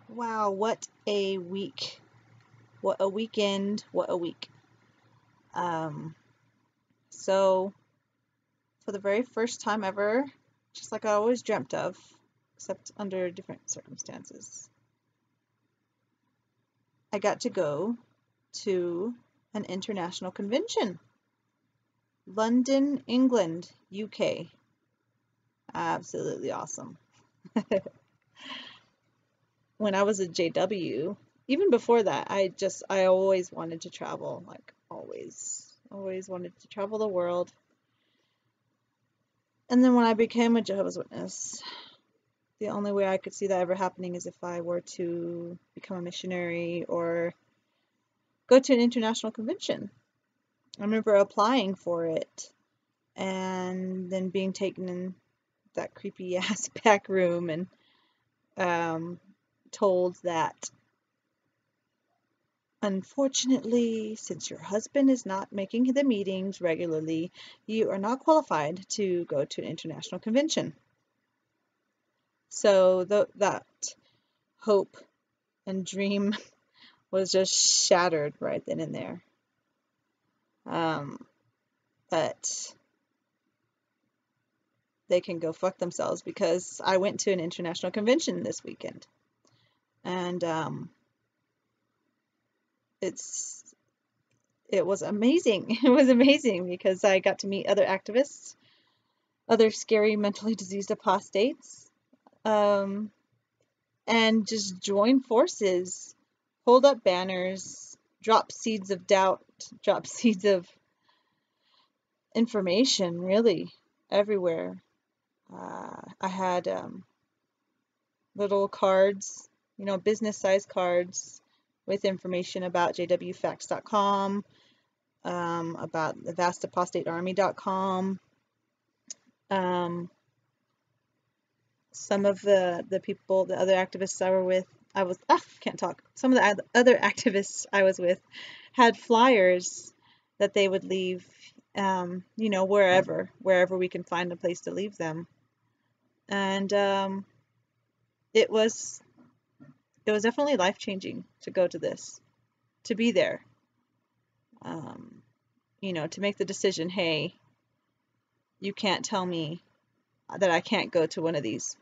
Wow, what a week. What a weekend. What a week. Um, so, for the very first time ever, just like I always dreamt of, except under different circumstances, I got to go to an international convention. London, England, UK. Absolutely awesome. When I was at JW, even before that, I always wanted to travel, like always wanted to travel the world. And then when I became a Jehovah's Witness, the only way I could see that ever happening is if I were to become a missionary or go to an international convention. I remember applying for it and then being taken in that creepy ass back room and told that unfortunately, since your husband is not making the meetings regularly, you are not qualified to go to an international convention. So that hope and dream was just shattered right then and there. But they can go fuck themselves because I went to an international convention this weekend. And it was amazing. It was amazing because I got to meet other activists, other scary mentally diseased apostates, and just join forces, hold up banners, drop seeds of doubt, drop seeds of information, really, everywhere. I had little cards, business-sized cards with information about jwfacts.com, about the vastapostatearmy.com. Some of the people, the other activists I were with, can't talk. Some of the other activists I was with had flyers that they would leave, wherever we can find a place to leave them. And it was definitely life-changing to go to this, to be there, to make the decision, hey, you can't tell me that I can't go to one of these.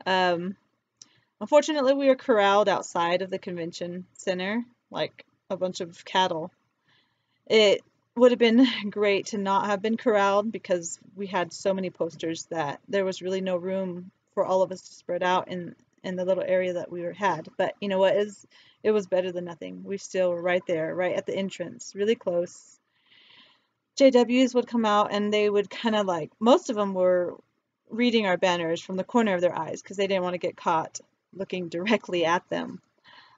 Unfortunately, we were corralled outside of the convention center, like a bunch of cattle. It would have been great to not have been corralled because we had so many posters that there was really no room for all of us to spread out in the little area that we had. But you know what? It was better than nothing. We still were right there, right at the entrance, really close. JWs would come out and they would kind of most of them were reading our banners from the corner of their eyes because they didn't want to get caught looking directly at them.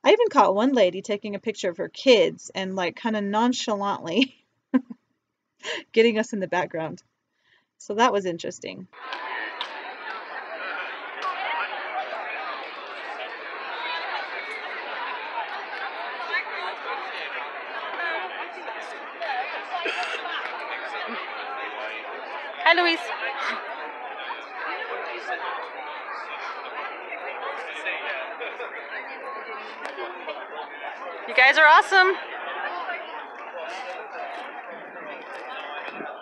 I even caught one lady taking a picture of her kids and kind of nonchalantly getting us in the background. So that was interesting. Hi, Luis. You guys are awesome.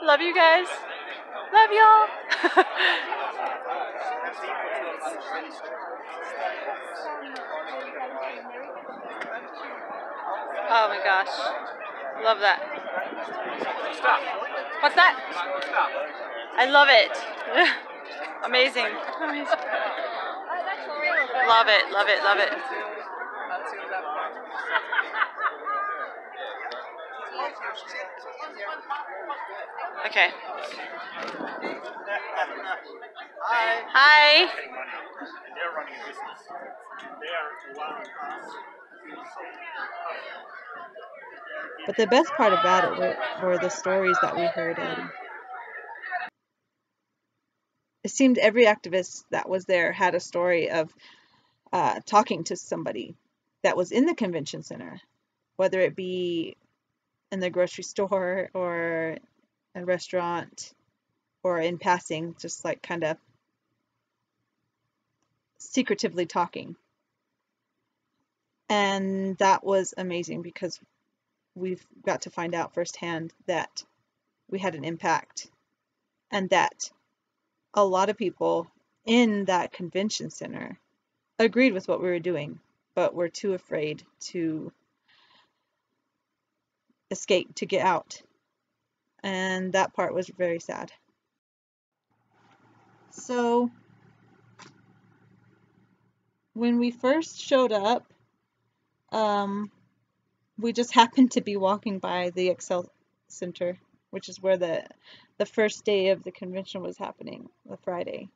Love you guys. Love y'all. Oh my gosh. Love that. What's that? I love it. Amazing. Amazing. Love it, love it, love it. Okay. Hi. Hi. But the best part about it were the stories that we heard. It seemed every activist that was there had a story of talking to somebody that was in the convention center, whether it be in the grocery store or a restaurant or in passing, just kind of secretively talking. And that was amazing because we've got to find out firsthand that we had an impact and that a lot of people in that convention center agreed with what we were doing, but were too afraid to escape, to get out. And that part was very sad. So when we first showed up, we just happened to be walking by the Excel Center, which is where the first day of the convention was happening, the Friday.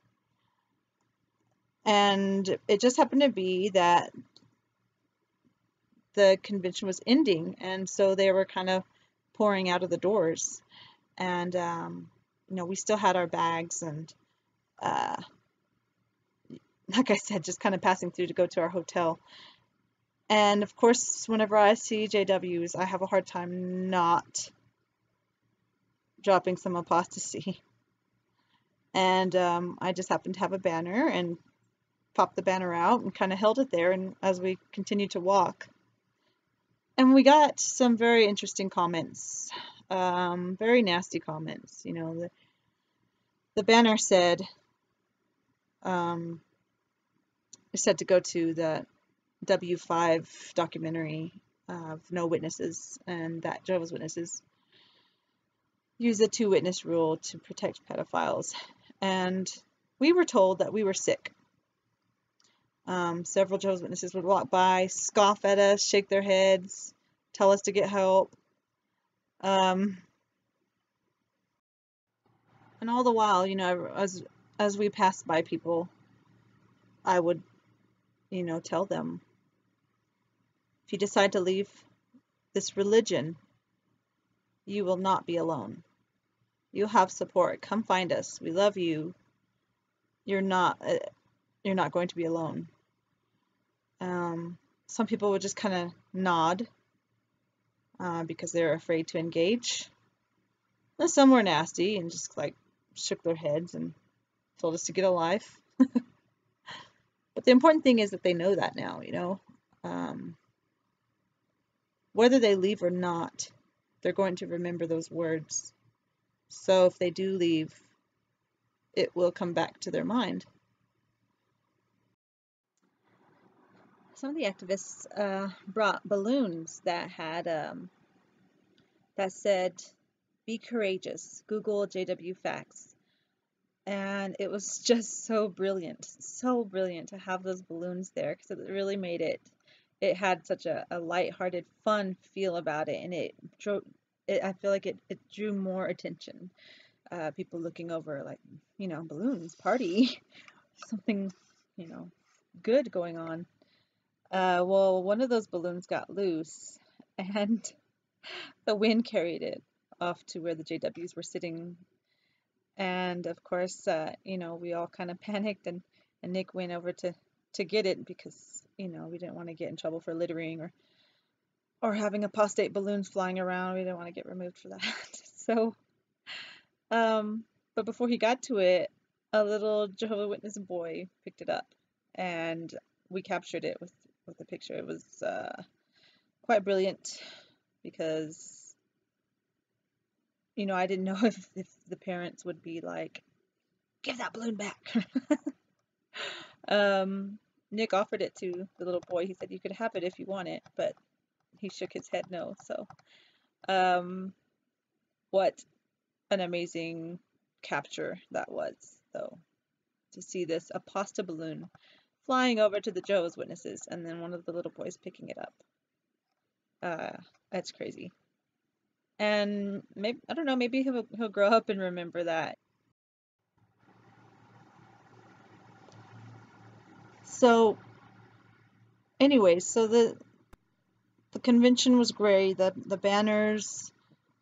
And it just happened to be that the convention was ending, and so they were kind of pouring out of the doors. And we still had our bags, and like I said, just kind of passing through to go to our hotel. And of course, whenever I see JWs, I have a hard time not dropping some apostasy. And I just happened to have a banner and popped the banner out and kind of held it there, and as we continued to walk. And we got some very interesting comments, very nasty comments. The banner said, it said to go to the W5 documentary of no witnesses, and that Jehovah's Witnesses use the 2-witness rule to protect pedophiles. And we were told that we were sick. Several Jehovah's Witnesses would walk by, scoff at us, shake their heads, tell us to get help. And all the while, as we passed by people, I would, tell them, if you decide to leave this religion, you will not be alone. You'll have support. Come find us. We love you. You're not going to be alone. Some people would just kind of nod because they're afraid to engage. And some were nasty and just like shook their heads and told us to get a life. But the important thing is that they know that now, whether they leave or not, they're going to remember those words. So if they do leave, it will come back to their mind. Some of the activists brought balloons that had that said, "Be courageous. Google JW facts." And it was just so brilliant to have those balloons there, because it really made it had such a lighthearted, fun feel about it, and I feel like it drew more attention. People looking over, like, balloons, party, something, good going on. Well, one of those balloons got loose, and the wind carried it off to where the JWs were sitting. And of course, we all kind of panicked, and Nick went over to get it because, we didn't want to get in trouble for littering or having apostate balloons flying around. We didn't want to get removed for that. So, but before he got to it, a little Jehovah's Witness boy picked it up, and we captured it with a picture. It was quite brilliant because, I didn't know if the parents would be like, "Give that balloon back." Nick offered it to the little boy. He said, "You could have it if you want it," but he shook his head no. So, what an amazing capture that was, though, to see this apostate balloon flying over to the Jehovah's Witnesses, and then one of the little boys picking it up. That's crazy. And maybe, I don't know, maybe he'll grow up and remember that. So, anyways, so the convention was great. The banners,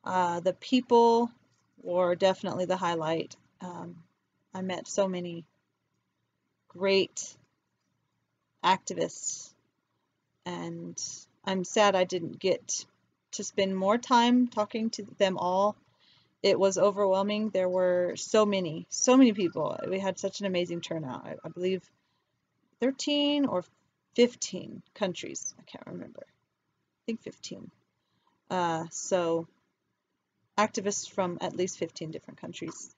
the people were definitely the highlight. I met so many great activists, and I'm sad I didn't get to spend more time talking to them all. It was overwhelming. There were so many people. We had such an amazing turnout. I believe 13 or 15 countries. I can't remember. I think 15. So activists from at least 15 different countries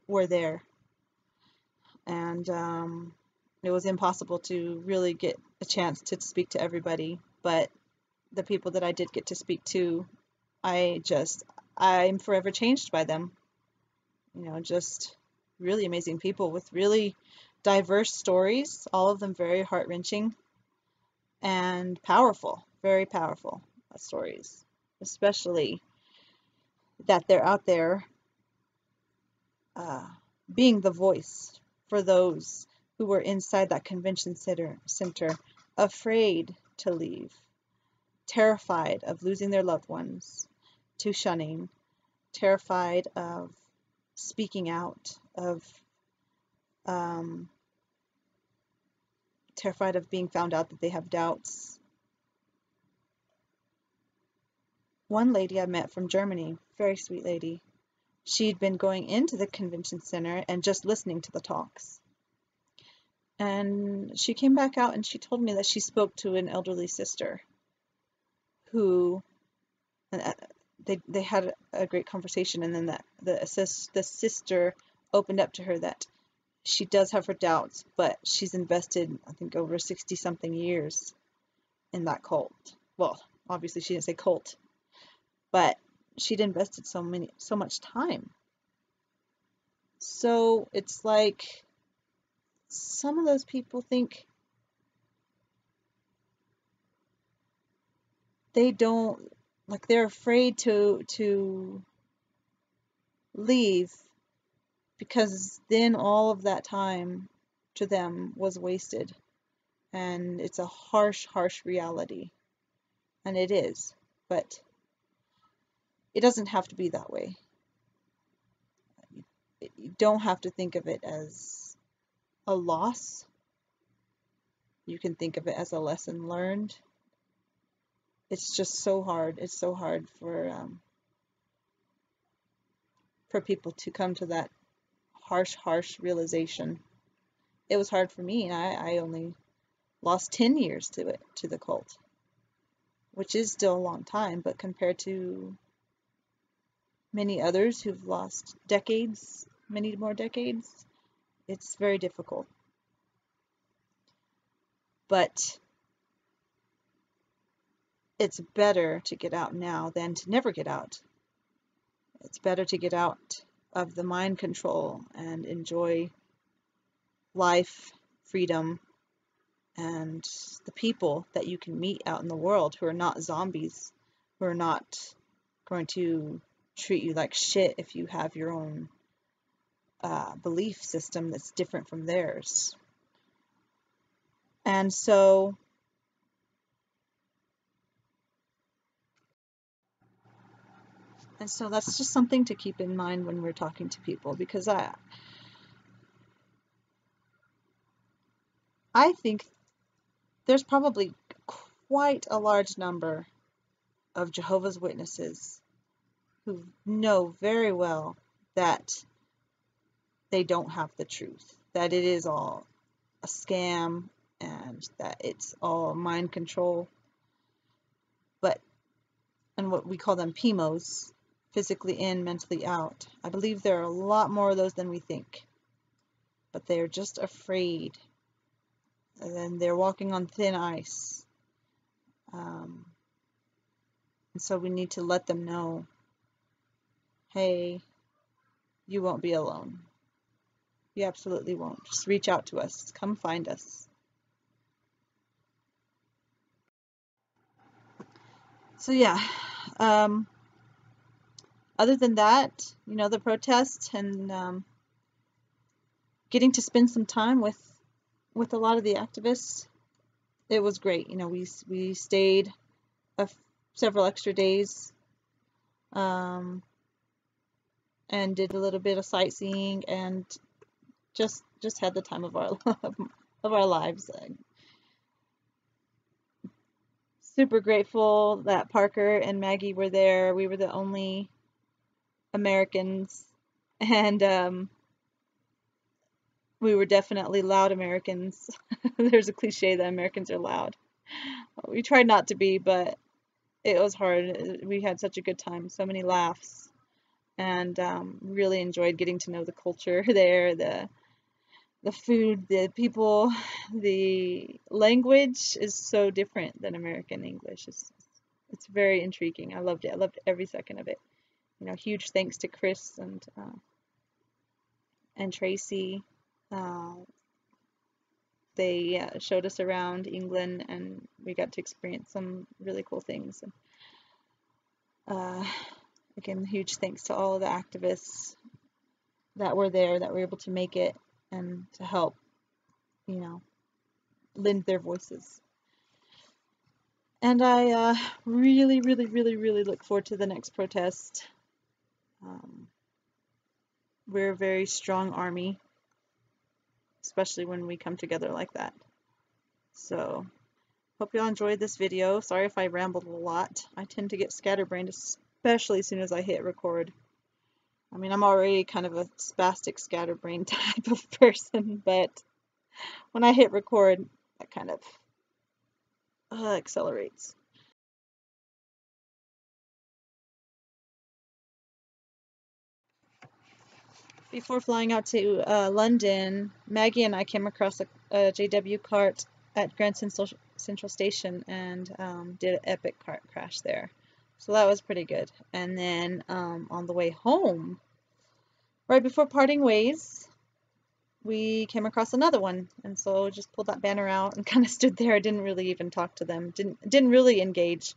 were there, and it was impossible to really get a chance to speak to everybody, but the people that I did get to speak to, I'm forever changed by them. You know, just really amazing people with really diverse stories, all of them very heart-wrenching and powerful, very powerful stories, especially that they're out there being the voice for those who were inside that convention center, afraid to leave, terrified of losing their loved ones to shunning, terrified of speaking out, of terrified of being found out that they have doubts. One lady I met from Germany, very sweet lady, she'd been going into the convention center and just listening to the talks. And she came back out and she told me that she spoke to an elderly sister who, they had a great conversation, and then that the sister opened up to her that she does have her doubts, but she's invested, I think, over 60-something years in that cult. Well, obviously she didn't say cult, but she'd invested so much time. So it's like some of those people think they don't, like, they're afraid to leave, because then all of that time to them was wasted. And it's a harsh, harsh reality. And it is. But it doesn't have to be that way. You don't have to think of it as a loss. You can think of it as a lesson learned. It's just so hard. It's so hard for people to come to that harsh, harsh realization. It was hard for me, and I only lost 10 years to the cult, which is still a long time, but compared to many others who've lost decades, many more decades, it's very difficult. But it's better to get out now than to never get out. It's better to get out of the mind control and enjoy life, freedom, and the people that you can meet out in the world who are not zombies, who are not going to treat you like shit if you have your own belief system that's different from theirs. And so that's just something to keep in mind when we're talking to people, because I think there's probably quite a large number of Jehovah's Witnesses who know very well that they don't have the truth, that it is all a scam and that it's all mind control. And what we call them PMOs, physically in, mentally out. I believe there are a lot more of those than we think, but they're just afraid, and they're walking on thin ice. And so we need to let them know, hey, you won't be alone. You absolutely won't. Just reach out to us. Come find us. So yeah, other than that, you know, the protest and getting to spend some time with a lot of the activists, it was great. You know, we stayed several extra days, and did a little bit of sightseeing and just had the time of our lives. Super grateful that Parker and Maggie were there. We were the only Americans, and we were definitely loud Americans. There's a cliche that Americans are loud. We tried not to be, but it was hard. We had such a good time, so many laughs, and really enjoyed getting to know the culture there, the food, the people. The language is so different than American English. It's very intriguing. I loved it. I loved every second of it. You know, huge thanks to Chris and Tracy. Uh, they showed us around England, and we got to experience some really cool things. And again, huge thanks to all of the activists that were there, that were able to make it and to help, you know, lend their voices. And I really, really, really, really look forward to the next protest. We're a very strong army, especially when we come together like that. So, hope y'all enjoyed this video. Sorry if I rambled a lot. I tend to get scatterbrained, especially as soon as I hit record. I mean, I'm already kind of a spastic scatterbrained type of person, but when I hit record, that kind of accelerates. Before flying out to London, Maggie and I came across a JW cart at Grand Central Station and did an epic cart crash there. So that was pretty good. And then on the way home, right before parting ways, we came across another one. And so just pulled that banner out and kind of stood there. I didn't really even talk to them. Didn't really engage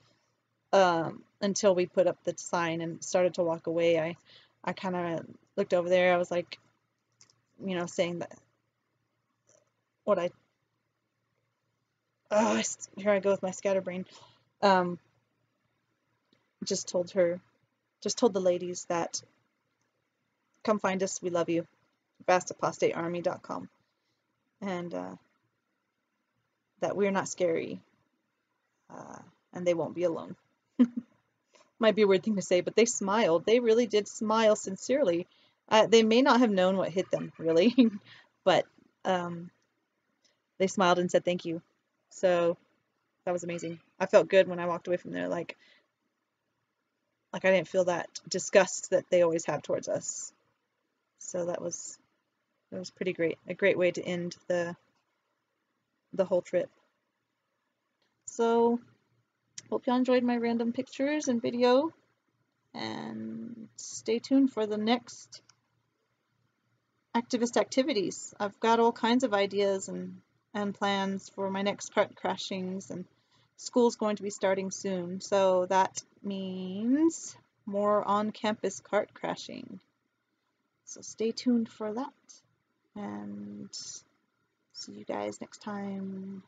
until we put up the sign and started to walk away. I kind of looked over there. I was like, you know, saying that what I here I go with my scatterbrain. Just told the ladies that come find us, we love you. vastapostatearmy.com, and that we're not scary, and they won't be alone. Might be a weird thing to say, but they smiled. They really did smile sincerely. They may not have known what hit them, really, but they smiled and said thank you. So that was amazing. I felt good when I walked away from there, like I didn't feel that disgust that they always have towards us. So that was pretty great. A great way to end the whole trip. So hope y'all enjoyed my random pictures and video, and stay tuned for the next activist activities. I've got all kinds of ideas and plans for my next cart crashings, and school's going to be starting soon, so that means more on-campus cart crashing. So stay tuned for that, and see you guys next time.